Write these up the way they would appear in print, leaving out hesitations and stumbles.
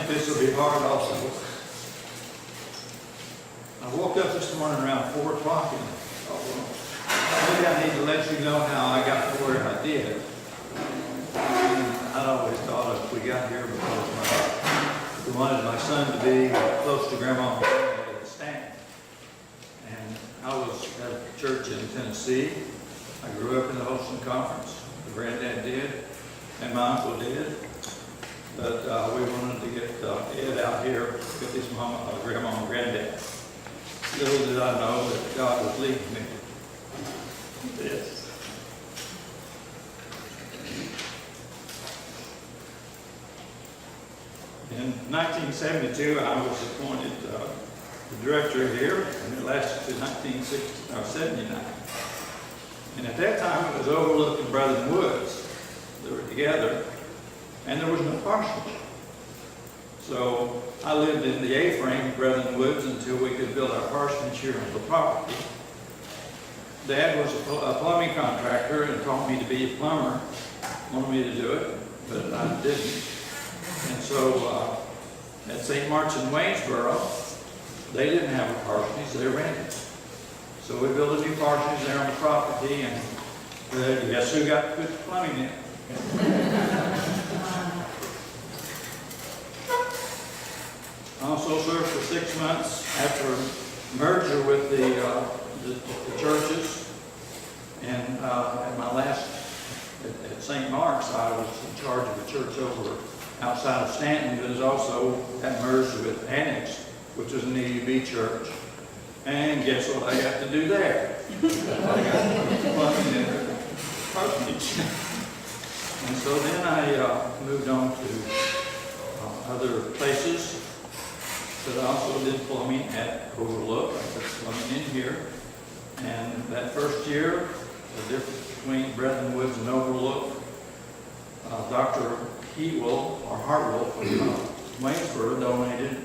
this will be hard also. I woke up this morning around 4 o'clock and thought, well, maybe I need to let you know how I got to where I did. And I'd always thought if we got here because we wanted my son to be close to Grandma and Granddad at Stanton. And I was at a church in Tennessee. I grew up in the Holston Conference. The Granddad did, and my uncle did. But we wanted to get Ed out here with his mama, Grandma and Granddad. Little did I know that God was leading me to this. In 1972, I was appointed the director here, and it lasted to 1979. And at that time, it was Overlook and Brother Woods that were together, and there was no parsonage. So I lived in the A-frame, Brother Woods, until we could build our parsonage here on the property. Dad was a plumbing contractor and taught me to be a plumber, wanted me to do it, but I didn't. And so at St. Mark's in Waynesboro, they didn't have a parsonage, they rented. So we built a new parsonage there on the property, and guess who got to put the plumbing in? I also served for 6 months after a merger with the churches. And at my last, at St. Mark's, I was in charge of a church over outside of Stanton, but was also that merged with Annex, which was an EUB church. And guess what I got to do there? I got to put plumbing in the parsonage. And so then I moved on to other places. But I also did plumbing at Overlook. I put plumbing in here. And that first year, the difference between Brethren Woods and Overlook, Dr. Heatwell, or Hartwell from Waynesboro donated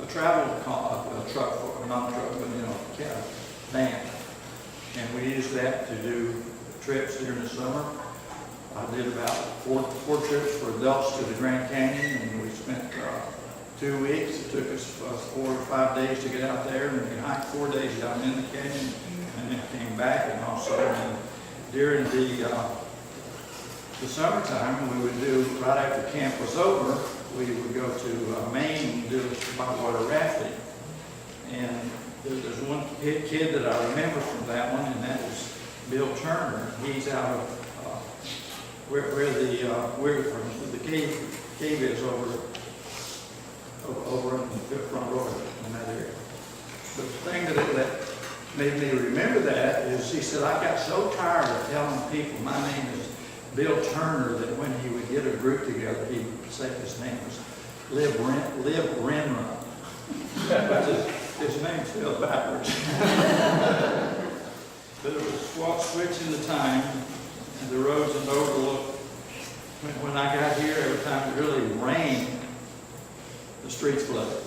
a travel truck, not a truck, but van. And we used that to do trips during the summer. I did about four trips for adults to the Grand Canyon, and we spent 2 weeks. It took us 4 or 5 days to get out there, and we hiked 4 days down in the canyon, and then came back. And also during the summertime, we would do, right after camp was over, we would go to Maine and do whitewater rafting. And there's one kid that I remember from that one, and that was Bill Turner. He's out of where the cave is over in the front row in that area. But the thing that made me remember that is he said, I got so tired of telling people my name is Bill Turner that when he would get a group together, he would say his name was Liv Renrun. His name's spelled backwards. But it was switching the time, and the roads in Overlook. When I got here, every time it really rained, the streets flooded.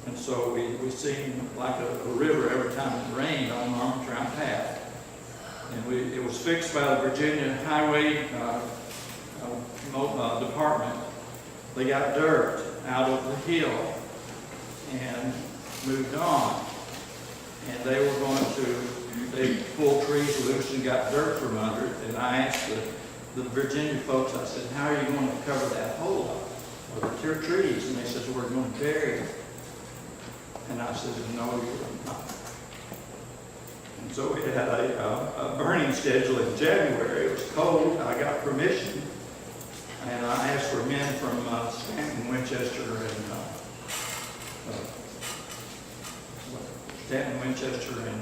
And so we seemed like a river every time it rained on Armstrong Path. And it was fixed by the Virginia Highway Department. They got dirt out of the hill and moved on. And they were they pulled trees loose and got dirt from under it. And I asked the Virginia folks, I said, how are you going to cover that hole up? Well, the trees. And they said, we're going to bury it. And I said, no, you're not. And so we had a burning schedule in January. It was cold. I got permission. And I asked for men from Stanton, Winchester, and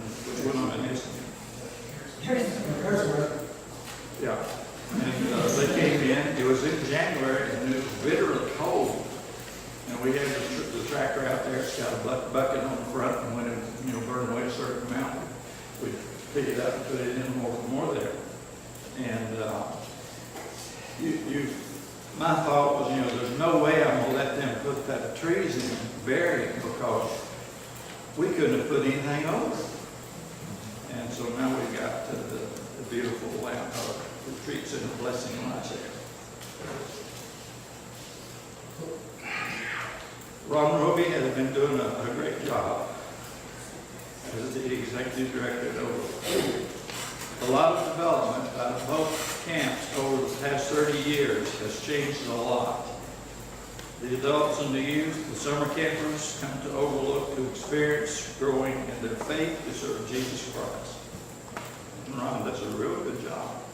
which one am I missing? Yeah. And they came in. It was in January, and it was bitterly cold. And we had the tractor out there. It's got a bucket on the front, and when it burned away a certain amount, we'd pick it up and put it in more there. And my thought was, there's no way I'm going to let them put that trees in and bury it, because we couldn't have put anything over it. And so now we've got the beautiful land retreats and the blessing right there. Ron Roby has been doing a great job as the executive director at Overlook. A lot of development out of both camps over the past 30 years has changed a lot. The adults and the youth, the summer campers, come to Overlook to experience growing in their faith to serve Jesus Christ. And Ron does a real good job.